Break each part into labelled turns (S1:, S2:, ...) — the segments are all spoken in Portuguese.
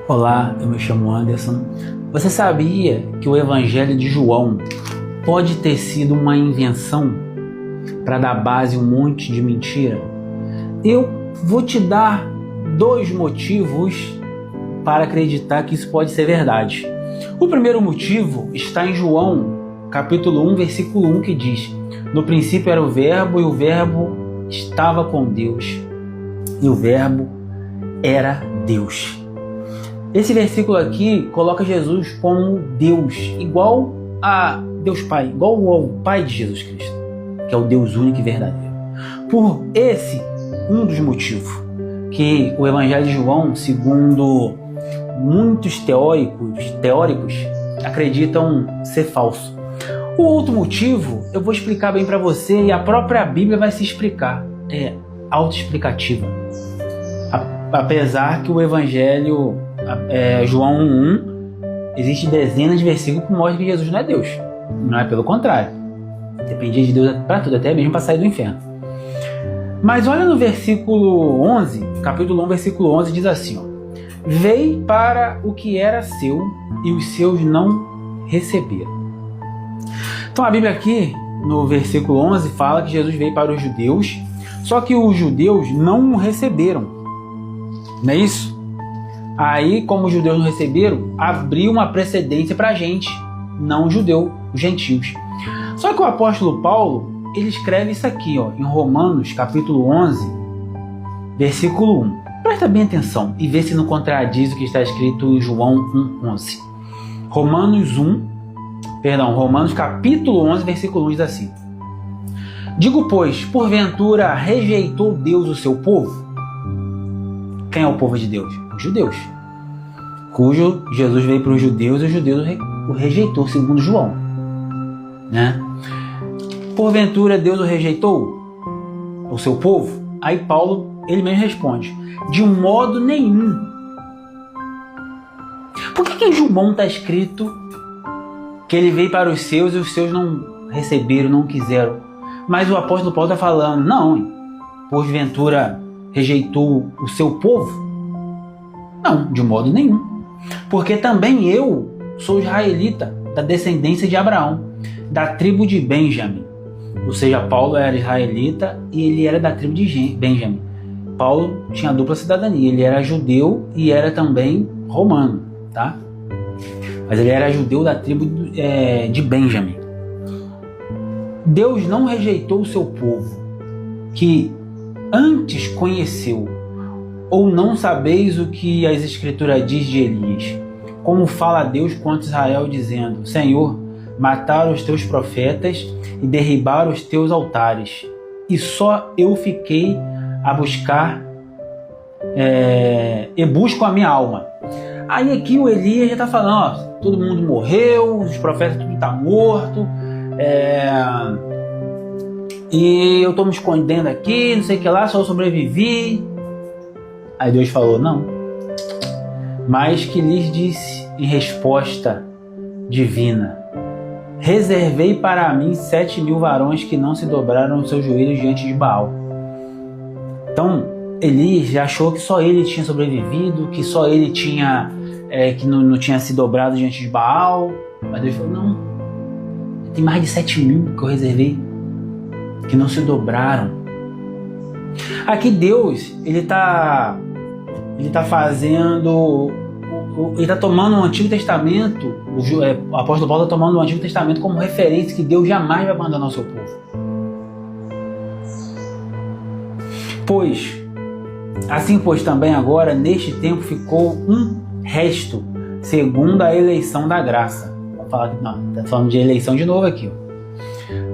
S1: Olá, eu me chamo Anderson. Você sabia que o Evangelho de João pode ter sido uma invenção para dar base a um monte de mentira? Eu vou te dar 2 motivos para acreditar que isso pode ser verdade. O primeiro motivo está em João, capítulo 1, versículo 1, que diz: no princípio era o Verbo, e o Verbo estava com Deus, e o Verbo era Deus. Esse versículo aqui coloca Jesus como Deus, igual a Deus Pai, igual ao Pai de Jesus Cristo, que é o Deus único e verdadeiro. Por esse, um dos motivos que o Evangelho de João, segundo muitos teóricos, acreditam ser falso. O outro motivo, eu vou explicar bem para você, e a própria Bíblia vai se explicar. É autoexplicativa. Apesar que o Evangelho, João 1, existe dezenas de versículos que mostram que Jesus não é Deus. Não é, pelo contrário. Dependia de Deus para tudo, até mesmo para sair do inferno. Mas olha no versículo 11, capítulo 1, versículo 11, diz assim, ó: veio para o que era seu, e os seus não receberam. Então a Bíblia aqui, no versículo 11, fala que Jesus veio para os judeus, só que os judeus não o receberam. Não é isso? Aí, como os judeus não receberam, abriu uma precedência para a gente, não judeu, os gentios. Só que o apóstolo Paulo, ele escreve isso aqui, ó, em Romanos, capítulo 11, versículo 1. Presta bem atenção e vê se não contradiz o que está escrito em João 1:11. Romanos capítulo 11, versículo 1 diz assim: digo, pois, porventura rejeitou Deus o seu povo? Quem é o povo de Deus? Os judeus. Cujo Jesus veio para os judeus e os judeus o rejeitou, segundo João. Né? Porventura Deus o rejeitou? O seu povo? Aí Paulo, ele mesmo responde: de um modo nenhum. Por que em João está escrito que ele veio para os seus e os seus não receberam, não quiseram? Mas o apóstolo Paulo está falando: não, porventura rejeitou o seu povo? Não, de modo nenhum. Porque também eu sou israelita, da descendência de Abraão, da tribo de Benjamim. Ou seja, Paulo era israelita e ele era da tribo de Benjamim. Paulo tinha dupla cidadania, ele era judeu e era também romano, tá? Mas ele era judeu da tribo de Benjamim. Deus não rejeitou o seu povo, que antes conheceu. Ou não sabeis o que as Escrituras diz de Elias? Como fala Deus contra Israel, dizendo: Senhor, mataram os teus profetas e derribaram os teus altares, e só eu fiquei a buscar e busco a minha alma. Aí aqui o Elias já está falando: ó, todo mundo morreu, os profetas tudo está morto, e eu estou me escondendo aqui, não sei o que lá, só eu sobrevivi. Aí Deus falou: não. Mas que lhes disse em resposta divina: reservei para mim 7.000 varões que não se dobraram os seus joelhos diante de Baal. Então Elias já achou que só ele tinha sobrevivido, que só ele tinha que não tinha se dobrado diante de Baal. Mas Deus falou: não, tem mais de 7.000 que eu reservei que não se dobraram. Aqui Deus, ele está fazendo, ele está tomando o Antigo Testamento, o apóstolo Paulo está tomando o Antigo Testamento como referência que Deus jamais vai abandonar o seu povo. Pois também agora, neste tempo, ficou um resto, segundo a eleição da graça. Vamos falar, não, está falando de eleição de novo aqui, ó.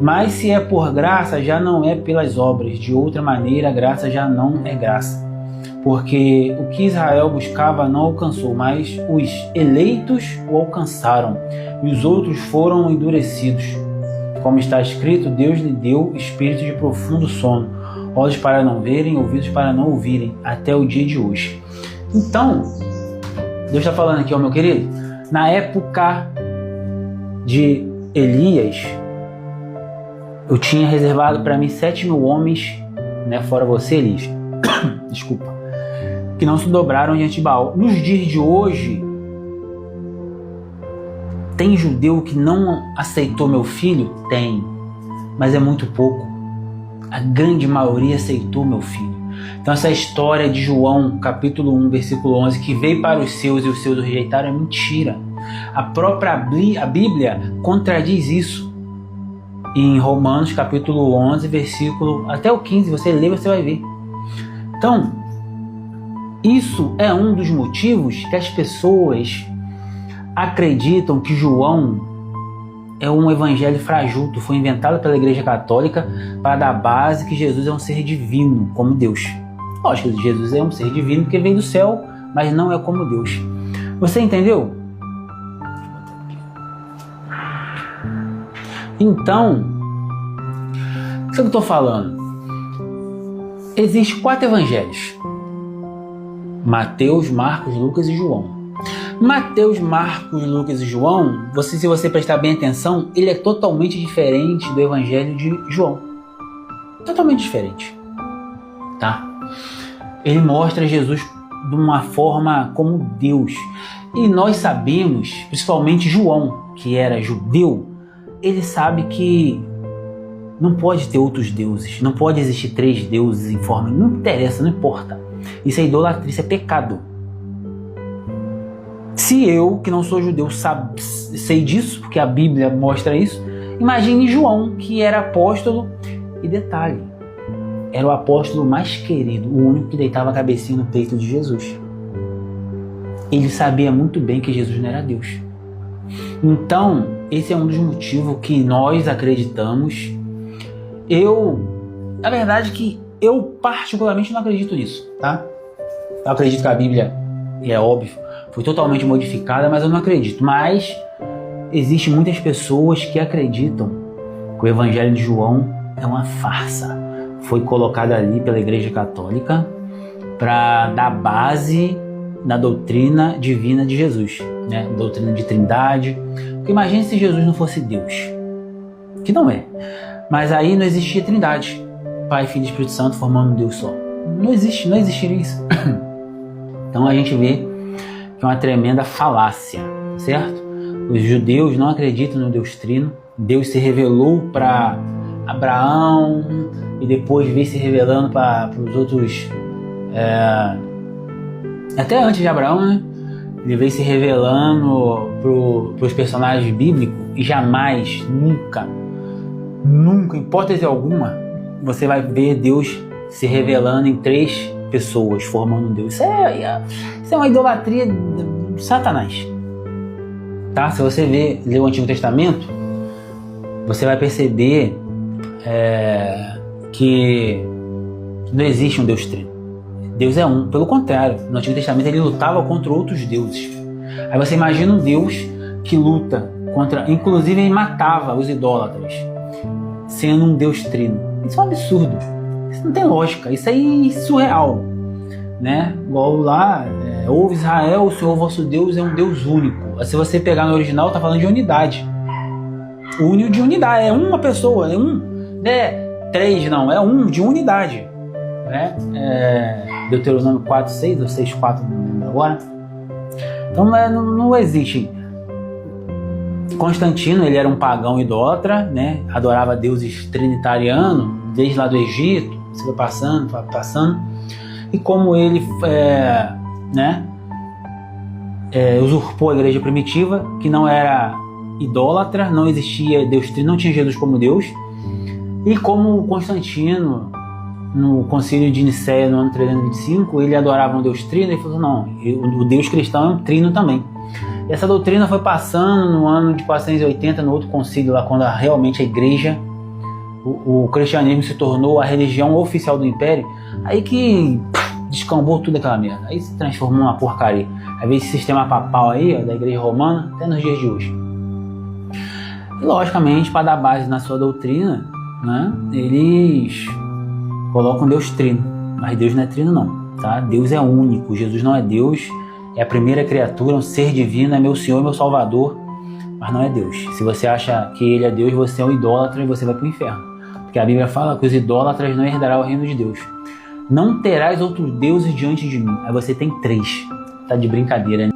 S1: Mas se é por graça, já não é pelas obras. De outra maneira, a graça já não é graça. Porque o que Israel buscava não alcançou, mas os eleitos o alcançaram, e os outros foram endurecidos. Como está escrito, Deus lhe deu espírito de profundo sono, olhos para não verem, ouvidos para não ouvirem, até o dia de hoje. Então, Deus está falando aqui, ó, meu querido, na época de Elias, eu tinha reservado para mim 7.000 homens, né, fora você, Elias, desculpa, que não se dobraram diante de Baal. Nos dias de hoje, tem judeu que não aceitou meu filho? Tem, mas é muito pouco. A grande maioria aceitou meu filho. Então essa história de João, capítulo 1, versículo 11, que veio para os seus e os seus o rejeitaram, é mentira. A própria Bíblia contradiz isso. Em Romanos, capítulo 11, versículo até o 15, você lê, você vai ver. Então, isso é um dos motivos que as pessoas acreditam que João é um evangelho frajuto, foi inventado pela Igreja Católica para dar base que Jesus é um ser divino, como Deus. Lógico que Jesus é um ser divino porque veio do céu, mas não é como Deus. Você entendeu? Então, o que eu estou falando? Existem 4 evangelhos: Mateus, Marcos, Lucas e João. Mateus, Marcos, Lucas e João, se você prestar bem atenção, ele é totalmente diferente do evangelho de João. Totalmente diferente. Tá? Ele mostra Jesus de uma forma como Deus. E nós sabemos, principalmente João, que era judeu, ele sabe que não pode ter outros deuses, não pode existir 3 deuses em forma, não interessa, não importa. Isso é idolatria, isso é pecado. Se eu, que não sou judeu, sei disso, porque a Bíblia mostra isso, imagine João, que era apóstolo, e detalhe, era o apóstolo mais querido, o único que deitava a cabecinha no peito de Jesus. Ele sabia muito bem que Jesus não era Deus. Então, esse é um dos motivos que nós acreditamos. Na verdade que eu particularmente não acredito nisso, tá? Eu acredito que a Bíblia, é óbvio, foi totalmente modificada, mas eu não acredito. Mas existem muitas pessoas que acreditam que o Evangelho de João é uma farsa. Foi colocado ali pela Igreja Católica para dar base na doutrina divina de Jesus, né? Doutrina de Trindade. Porque imagine se Jesus não fosse Deus, que não é. Mas aí não existia Trindade, Pai, Filho e Espírito Santo formando um Deus só. Não existiria isso. Então a gente vê que é uma tremenda falácia, certo? Os judeus não acreditam no Deus Trino. Deus se revelou para Abraão e depois veio se revelando para os outros, até antes de Abraão, né? Ele veio se revelando para os personagens bíblicos e jamais, nunca, em hipótese alguma, você vai ver Deus se revelando em 3 pessoas, formando um Deus. Isso é uma idolatria de Satanás. Tá? Se você ler o Antigo Testamento, você vai perceber que não existe um Deus trino. Deus é um. Pelo contrário, no Antigo Testamento ele lutava contra outros deuses. Aí você imagina um Deus que luta contra... Inclusive ele matava os idólatras, sendo um Deus trino. Isso é um absurdo. Isso não tem lógica. Isso aí é surreal. Né? Igual lá, ouve Israel, o Senhor vosso Deus é um Deus único. Se você pegar no original, tá falando de unidade. Único de unidade. É uma pessoa, é um. Não é 3, não. É um de unidade. Né? Deuteronômio 4:6 ou 6:4, não lembro agora. Então não existe. Constantino, ele era um pagão idólatra, né? Adorava deuses trinitarianos desde lá do Egito. Você vai passando. E como ele usurpou a igreja primitiva, que não era idólatra, não existia Deus Trino, não tinha Jesus como Deus. E como Constantino, no concílio de Nicéia, no ano 325, ele adorava um Deus trino, ele falou, não, o Deus cristão é um trino também. E essa doutrina foi passando no ano de 480, no outro concílio, lá quando realmente a igreja, o cristianismo se tornou a religião oficial do império, aí que descambou tudo aquela merda, aí se transformou numa porcaria. Aí veio esse sistema papal aí, da igreja romana, até nos dias de hoje. E logicamente, para dar base na sua doutrina, né, eles colocam Deus trino, mas Deus não é trino não, tá? Deus é único, Jesus não é Deus, é a primeira criatura, um ser divino, é meu Senhor e meu Salvador, mas não é Deus. Se você acha que Ele é Deus, você é um idólatra e você vai para o inferno, porque a Bíblia fala que os idólatras não herdarão o reino de Deus. Não terás outros deuses diante de mim. Aí você tem 3. Tá de brincadeira, né?